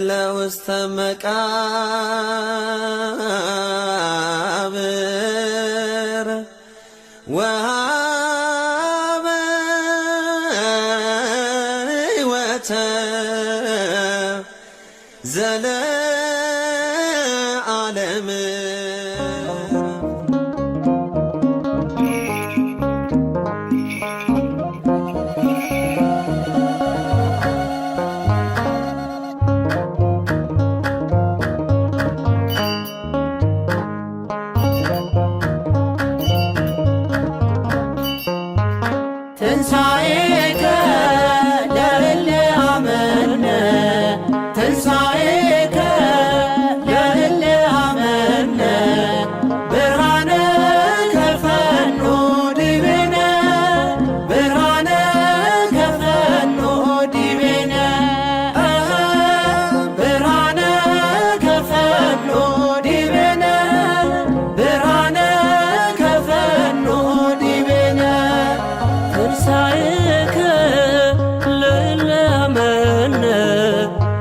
ለውስተ መቃብር ወሀበ ሕይወተ ዘለዓለም ትንሣኤከ ለእለ አመነ ትንሣኤከ ለእለ አመነ ብርሃነ ከፈኖ ዲቤነ ብርሃነ ከፈኖ ዲቤነ ብርሃነ ከፈኖ ዲቤነ ብርሃነ ከፈኖ ዲቤነ ትንሣኤከ ለእለ አመነ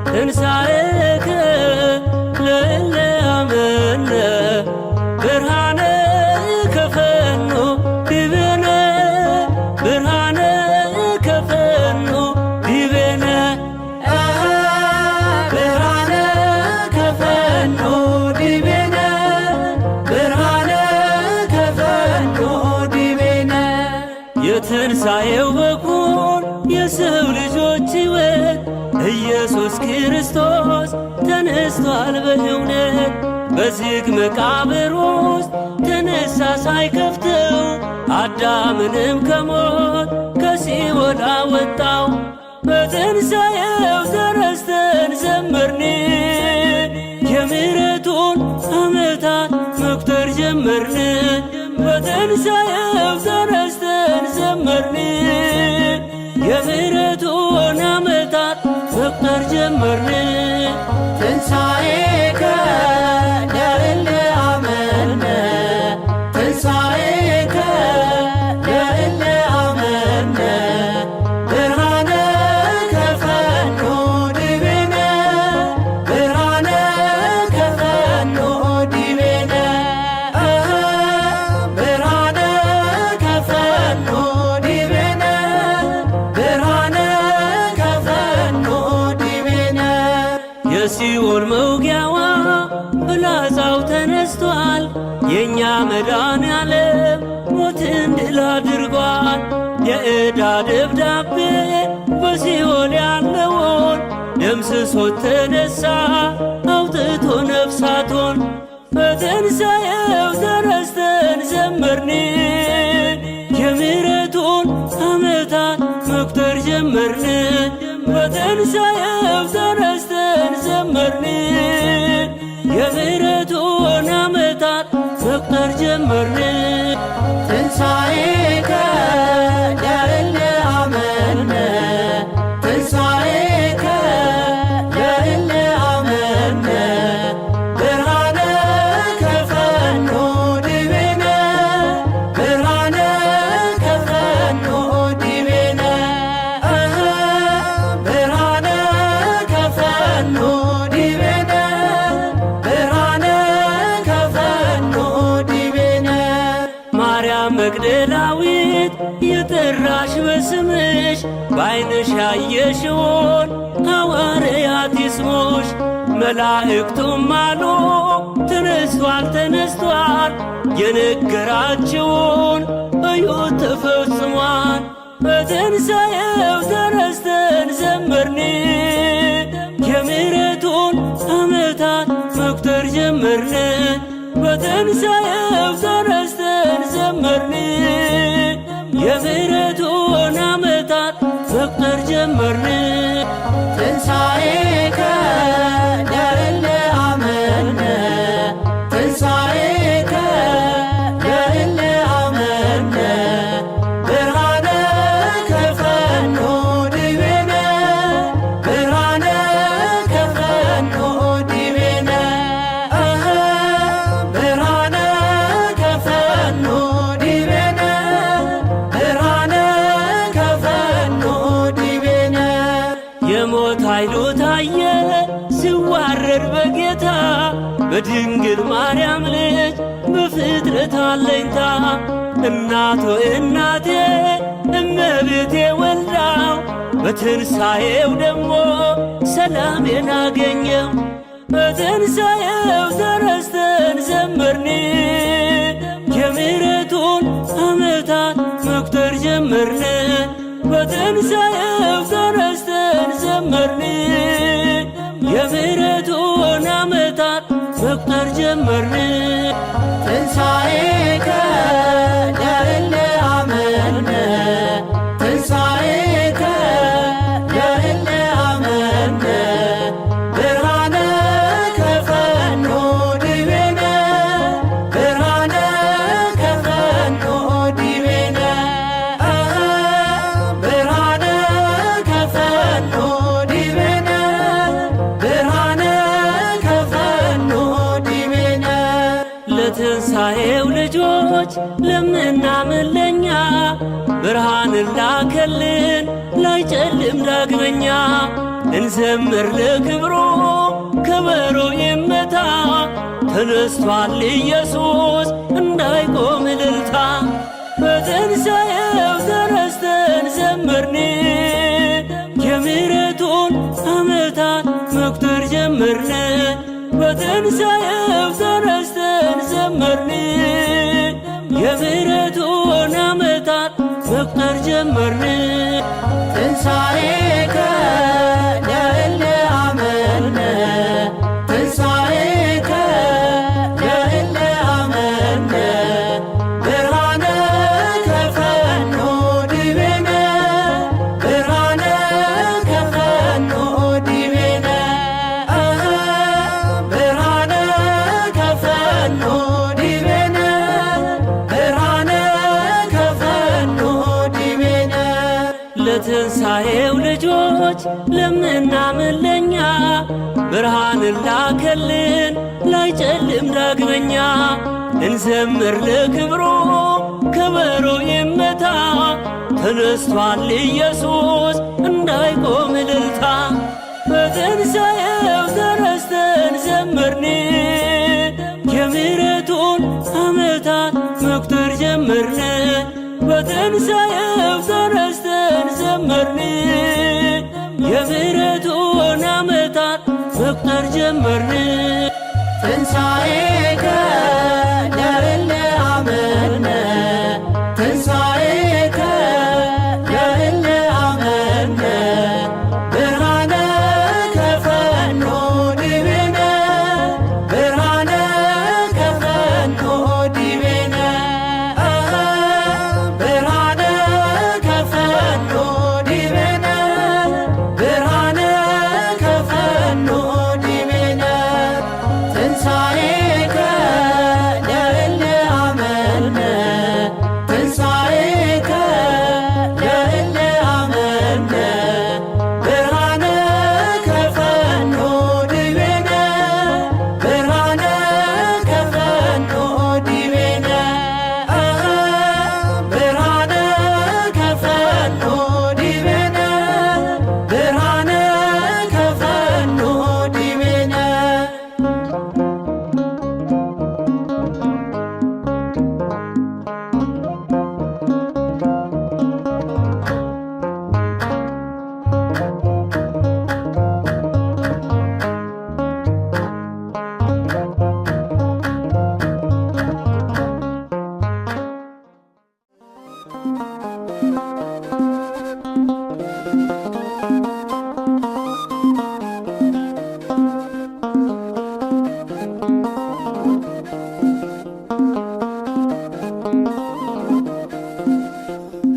ትንሣኤከ ለእለ አመነ ብርሃነ ከፈኖ ዲቤነ ብርሃነ ከፈኖ ዲቤነ ብርሃነ ከፈኖ ዲቤነ ብርሃነ ከፈኖ ዲቤነ የትንሣኤው በኩር የሰው ልጆች ሕይወት ኢየሱስ ክርስቶስ ተነስቷል በእውነት በዝግ መቃብር ውስጥ ተነሳ ሳይከፍተው አዳምንም ከሞት ከሲኦል አወጣው። በትንሣኤው ተነስተን ዘመርን የምሕረቱን ዓመታት መቁጠር ጀመርን። በትንሣኤው ተነስተን ዘመርን የምሕረቱን ዓመታት መቁጠር ጀመርን። ትንሣኤከ ለእለ አመነ ትንሣኤከ ለእለ አመነ ብርሃነ ከፈኖ ዲቤነ ብርሃነ ከፈኖ ዲቤነ ብርሃነ ከፈኖ ዲቤነ ብርሃነ ከፈኖ ዲቤነ የሲኦል መውጊያዋ ፍላጻው ተነስቷል። የእኛ መድኃኔዓለም ሞትን ድል አድርጓል። የዕዳ ደብዳቤ በሲኦል ያለውን ደምስሶት ተነሳ አውጥቶ ነፍሳቶን። በትንሣኤው ተነስተን ዘመርን የምሕረቱን ዓመታት መቁጠር ጀመርን። በትንሣኤው ተነስተን ዘመርን የምሕረቱን ዓመታት መቁጠር ጀመርን። ትንሣኤከ ለእለ አመነ ትንሣኤከ ለእለ አመነ ብርሃነ ከፈኖ ዲቤነ ብርሃነ ከፈኖ ዲቤነ ብርሃነ ከፈኖ ዲቤነ ብርሃነ ከፈኖ ዲቤነ ማርያም መግደላዊት የጠራሽ በስምሽ በዓይንሽ ያየሽውን ሐዋርያት ይስሙሽ። መላእክቱም አሉ ተነስቷል ተነስቷል የነገራችውን እዩት ተፈጽሟል። በትንሣኤው ተነስተን ዘመርን የምሕረቱን ዓመታት መቁጠር ጀመርን። በትንሣኤው ተነስተን ዘመርን የምሕረቱን ዓመታት መቁጠር ጀመርን። ትንሣኤከ ለእለ አመነ ትንሣኤከ ለእለ አመነ ብርሃነ ከፈኖ ዲቤነ ብርሃነ ከፈኖ ዲቤነ ብርሃነ ከፈኖ ዲቤነ ብርሃነ ከፈኖ ዲቤነ የሞት ኃይሉ ታየ ነገር በጌታ በድንግል ማርያም ልጅ በፍጥረት አለኝታ እናቶ እናቴ እመቤቴ ወልዳው በትንሣኤው ደግሞ ሰላሜን አገኘው። በትንሣኤው ተረስተን ዘመርን የምሕረቱን ዓመታት መቁጠር ጀመርን። በትንሣኤው ተረስተን ዘመርን የምሕረቱን ዓመታት መቁጠር ጀመርን። ትንሣኤከ ለእለ አመነ ትንሣኤከ ለእለ አመነ ብርሃነ ከፈኖ ዲቤነ ብርሃነ ከፈኖ ዲቤነ ብርሃነ ከፈኖ ዲቤነ ብርሃነ ከፈኖ ዲቤነ ለትንሣኤው ልጆች ለምናምን ለኛ ብርሃንን ላከልን ላይጨልም ዳግመኛ። እንዘምር ለክብሩ ከበሮ ይመታ ተነስቷል ኢየሱስ እንዳይቆም እልልታ። በትንሣኤው ተረስተን ዘመርን የምሕረቱን ዓመታት መቁጠር ጀመርን። በትንሣኤው ተረስተን ዘመርን የምሕረቱን ዓመታት መቁጠር ጀመርን። ትንሣኤከ ለእለ አመነ ትንሣኤከ ለእለ አመነ ብርሃነ ከፈኖ ዲቤነ ብርሃነ ከፈኖ ዲቤነ ብርሃነ ከፈኖ ዲቤነ ብርሃነ ከፈኖ ዲቤነ ለትንሣኤው ልጆች ለምናምን ለኛ ብርሃንን ላከልን ላይጨልም ዳግመኛ። እንዘምር ለክብሩ ከበሮ ይመታ ተነስቷል ኢየሱስ እንዳይቆም እልልታ። በትንሣኤው ተረስተን ዘመርን የምሕረቱን ዓመታት መቁጠር ጀመርን። በትንሣኤው ተረስተን ዘመርን የምሕረቱን ዓመታት መቁጠር ጀመርን። ትንሣኤከ ለእለ አመነ ትንሣኤከ ለእለ አመነ ብርሃነ ከፈኖ ዲቤነ ብርሃነ ከፈኖ ዲቤነ ብርሃነ ከፈኖ ዲቤነ ብርሃነ ከፈኖ ዲቤነ ትንሣኤከ ለእለ አመነ ትንሣኤከ ለእለ አመነ ብርሃነ ከፈኖ ዲቤነ ብርሃነ ከፈኖ ዲቤነ ብርሃነ ከፈኖ ዲቤነ ብርሃነ ከፈኖ ዲቤነ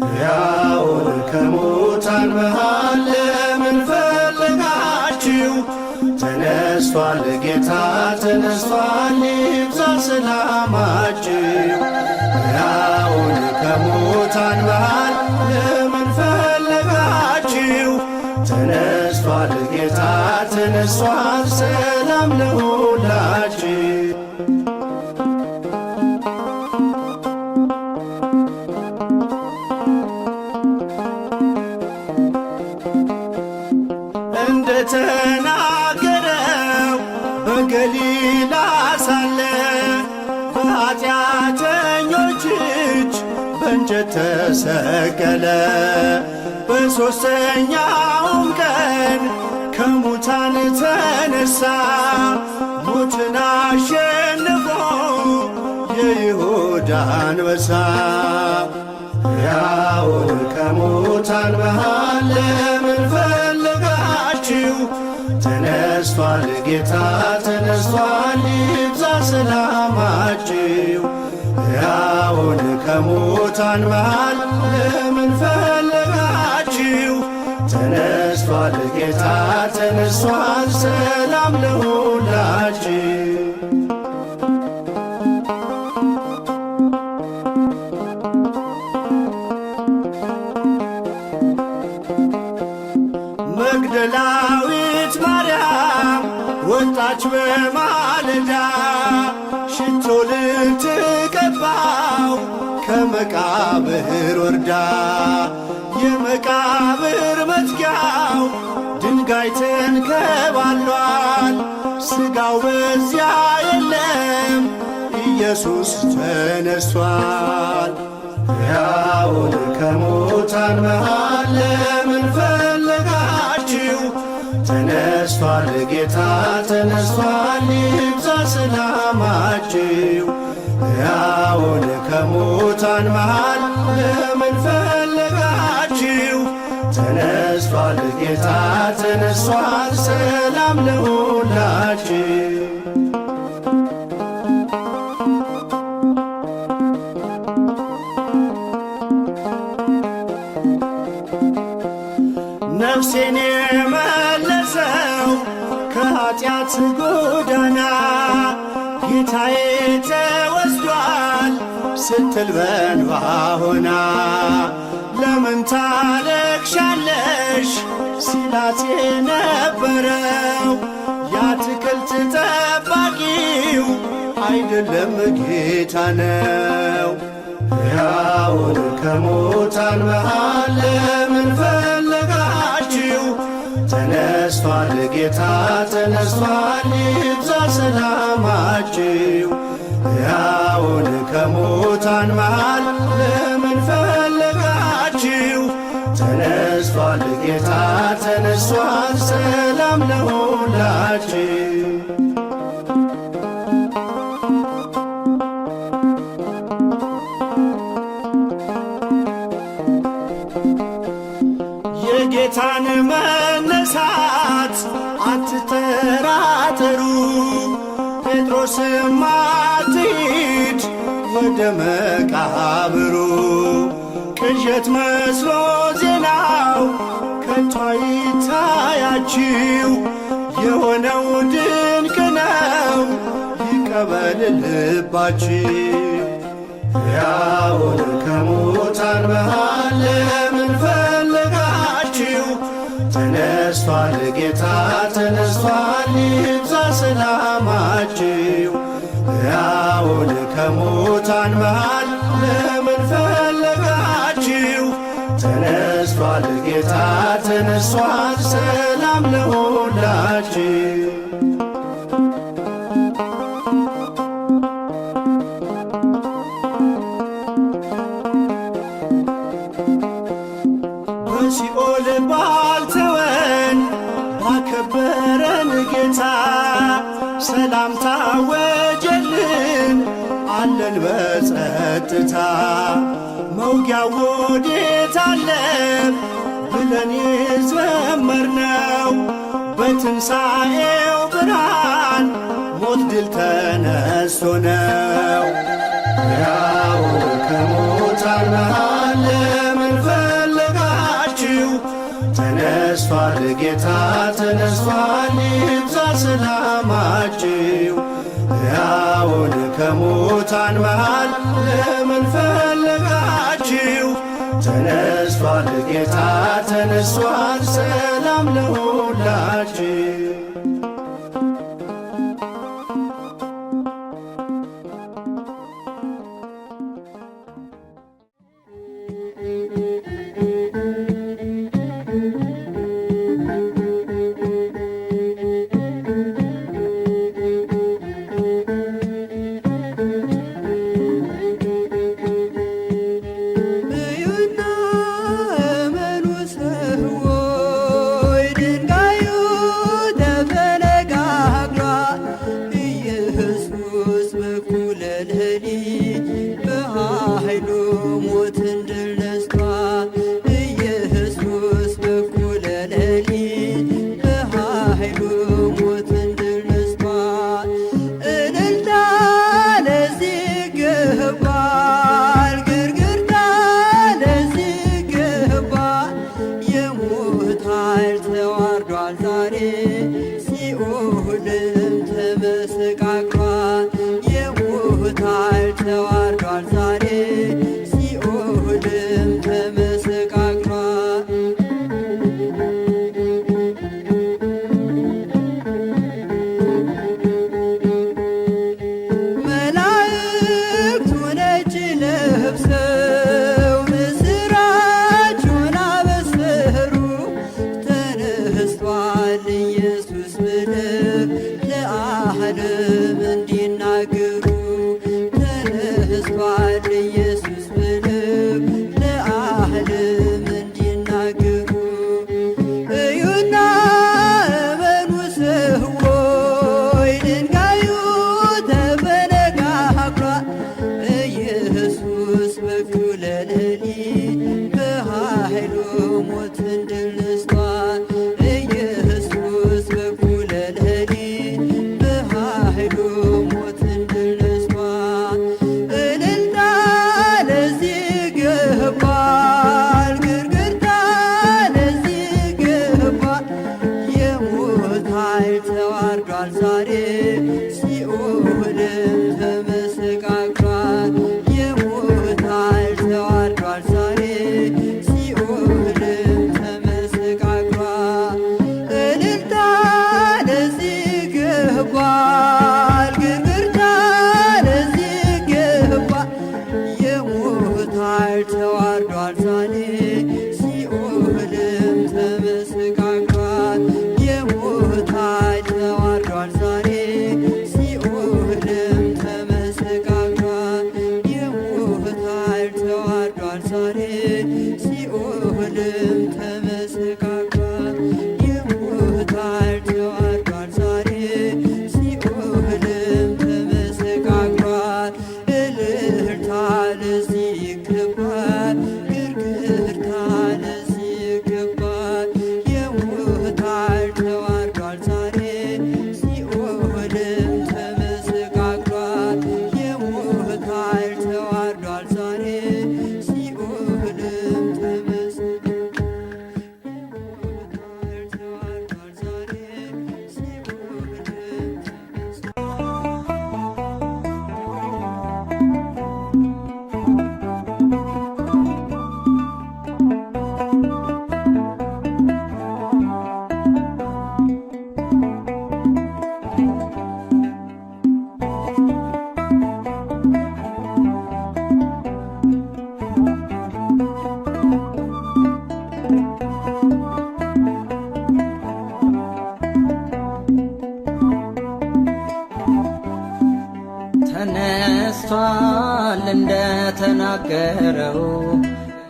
ሕያውን ከሙታን መሃል ለምን ፈለጋችሁ? ተነስቷል ጌታ ተነስቷል ይብዛ ሰላማችሁ። ሕያውን ከሙታን መሃል ለምን ፈለጋችሁ? ተነስቷል ጌታ ተነስቷል ሰላም ለሁላችሁ። እንደተናገረው በገሊላ ሳለ በኃጢአተኞች እጅ በእንጨት ተሰቀለ። በሦስተኛውም ቀን ከሙታን ተነሣ። ሞትን አሸንፎ የይሁዳ አንበሳ ሕያውን ከሙታን መሃል ለምን ፈለጋችሁ? ተነስቷል ጌታ ተነስቷል፣ ይብዛ ሰላማችሁ። ሕያውን ከሙታን መሃል ለምን ፈለጋችሁ? ተነስቷል ጌታ ተነስቷል፣ ሰላም ለሁላችሁ። መግደላዊት ማርያም ወጣች በማለዳ ሽቶ ልትቀባው ከመቃብር ወርዳ። የመቃብር መዝጊያው ድንጋይ ተንከባሏል፣ ሥጋው በዚያ የለም ኢየሱስ ተነሷል። ሕያውን ከሙታን መሃል ለምን ፈለጋችሁ? ተነስቷል ጌታ ተነስቷል፣ ይብዛ ሰላማችሁ። ሕያውን ከሙታን መሃል ለምን ፈለጋችሁ? ተነስቷል ጌታ ተነስቷል፣ ሰላም ለሁላችሁ። ነፍሴን የመለሰው ከኃጢአት ጎዳና ጌታዬ ተወስዷል ስትል በእንባ ሆና። ለምን ታለቅሻለሽ ሲላት የነበረው የአትክልት ጠባቂው አይደለም ጌታ ነው። ሕያውን ከሙታን መሃል ለምን ፈለጋችሁ? ተነስቷል ጌታ ተነስቷል፣ ይብዛ ሰላማችሁ። ሕያውን ከሙታን መሃል ለምን ፈለጋችሁ? ተነስቷል ጌታ ተነስቷል፣ ሰላም ለሁላችሁ። የጌታን መነሳት አትጠራጠሩ። ጴጥሮስም አትሂድ ወደ መቃብሩ። ቅዠት መስሎ ዜናው ከቶ አይታያችሁ፣ የሆነው ድንቅ ነው ይቀበል ልባችሁ። ሕያውን ከሙታን መሃል ለምን ፈለጋችሁ? ተነስቷል ጌታ ተነስቷል፣ ይብዛ ሰላማችሁ። ሕያውን ከሙታን መሃል ለምን ፈለጋችሁ? ተነስቷል ጌታ ተነስቷል፣ ሰላም ለሁላችሁ። በሲኦል ባልተወን ባከበረን ጌታ ሰላምታ ወጀልን አለን በጸጥታ። መውጊያው ወዴት አለ ብለን የዘመርነው በትንሣኤው ብርሃን ሞት ድል ተነስቶ ነው። ሕያውን ከሙታን መሃል ለምን ፈለጋችሁ? ተነስቷል ጌታ ተነስቷል፣ ይብዛ ሰላማችሁ። ሕያውን ከሙታን መሃል ለምን ፈለጋችሁ? ተነስቷል ጌታ ተነስቷል፣ ሰላም ለሁላችሁ። ሲኦልም ተመሰቃቅሏል። የሞት ኃይል ተዋርዷል ዛሬ ሲኦልም ተመሰቃቅሏል። መላእክቱ ነጭ ለብሰው ምስራቹን አበሰሩ። ተነስቷል ኢየሱስ ብለው ለዓለም እንዲናገሩ። ተነስቷል ኢየሱስ ብለው ለዓለም እንዲናገሩ። እዩና እመኑ ሰዎች ድንጋዩ ተፈነቃቅሏል። ኢየሱስ በኩለ ሌሊት በኃይሉ ሞትን ድል ነስቷል። ኢየሱስ በኩለ ሌሊት በኃይሉ ሞትን ድል ነስቷል። እልልታ ለዚህ ይገባል፣ ግርግርታ ለዚህ ይገባል። የሞት ኃይል ተዋርዷል ዛሬ ሲኦልም ተመሰቃቅሏል። የሞት ኃይል ተዋርዷል ዛሬ ሲኦልም ተመሰቃቅሏል። እልልታ ለዚህ ይገባል፣ ግርግርታ ለዚህ ይገባል። የሞት ኃይል ተዋርዷል ዛሬ ሲኦልም ተመሰቃቅሏል። የሞት ኃይል ተዋርዷል ዛሬ ሲኦልም ተመሰቃቅሏል። የሞት ኃይል ተዋርዷል ዛሬ ሲኦልም ተመሰቃቅሏል። የሞት ኃይል ተዋርዷል ዛሬ ሲኦልም ተመሰቃቅሏል። እልልታ ለዚህ ይገባል፣ ግርግርታ ለዚህ ይገባል። የሞት ኃይል ተዋርዷል ዛሬ ሲኦልም ተመሰቃቅሏል። የሞት ኃይል ተዋርዷል ዛሬ ሲኦልም ተመሰቃቅሏል። የሞት ኃይል ተዋርዷል ዛሬ ሲኦልም ተመሰቃቅሏል። ተነስቷል እንደተናገረው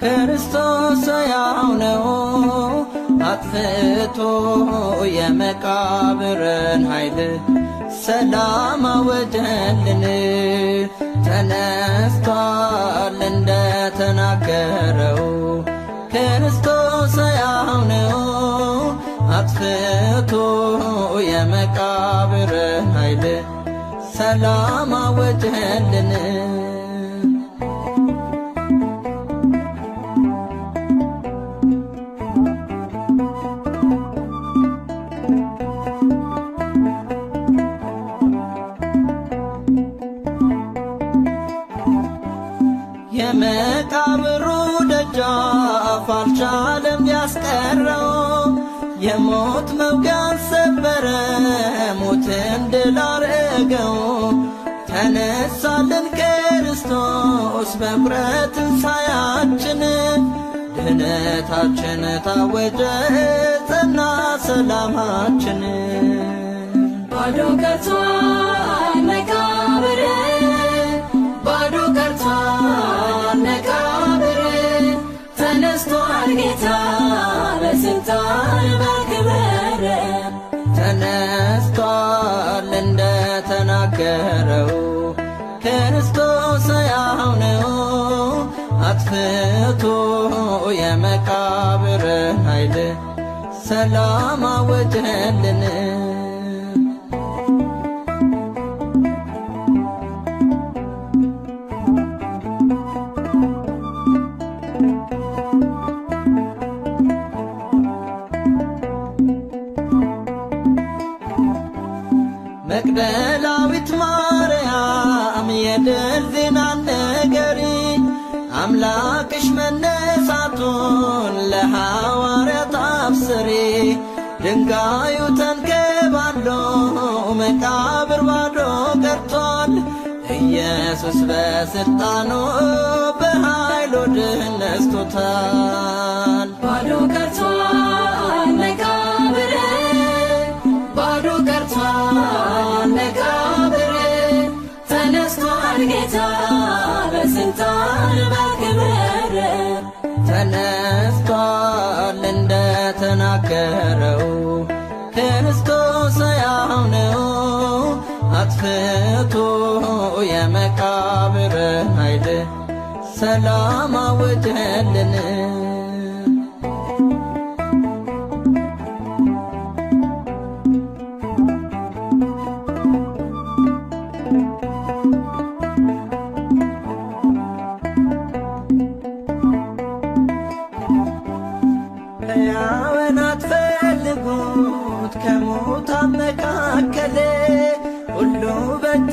ክርስቶስ ሕያው ነው። አጥፍቶ የመቃብርን ኃይል ሰላም አወጀልን። ተነስቷል እንደተናገረው ክርስቶስ ሕያው ነው። አጥፍቶ የመቃብርን ኃይል ሰላም አወጀልን። የመቃብሩ ደጃፍ አልቻለም ያስቀረው። የሞት መውጊያን ሰበረ፣ ሞትን ድል አረገው። ተነሳልን ክርስቶስ በኩረ ትንሣኤያችን፣ ድኅነታችን ታወጀ ጸና ሰላማችን። ባዶ ቀርቷል መቃብር፣ ባዶ ቀርቷል መቃብር። ተነስቷል ጌታ በስልጣን በክብር። ተነስቷል እንደተናገረው ክርስቶስ ሕያው ነው። አጥፍቶ የመቃብርን ኃይል ሰላም አወጀልን። መቅደላዊት ማርያም የድል ዜናን ንገሪ፣ አምላክሽ መነሳቱን ለሐዋርያት አብስሪ። ድንጋዩ ተንከባሎ መቃብር ባዶ ቀርቷል፣ ኢየሱስ በሥልጣኑ በኃይሉ ድል ነስቶታል። ባዶ ቀርቷል መቃብር፣ ባዶ ቀርቷል መቃብር፣ ተነስቷል ጌታ በሥልጣን በክብር። ተነስቷል እንደተናገረው ክርስቶስ ሕያው ነው፣ አጥፍቶ የመቃብርን ኃይል ሰላም አወጀልን። ሕያውን አትፈልጉት ከሙታን መካከል፣ ሁሉ በእጁ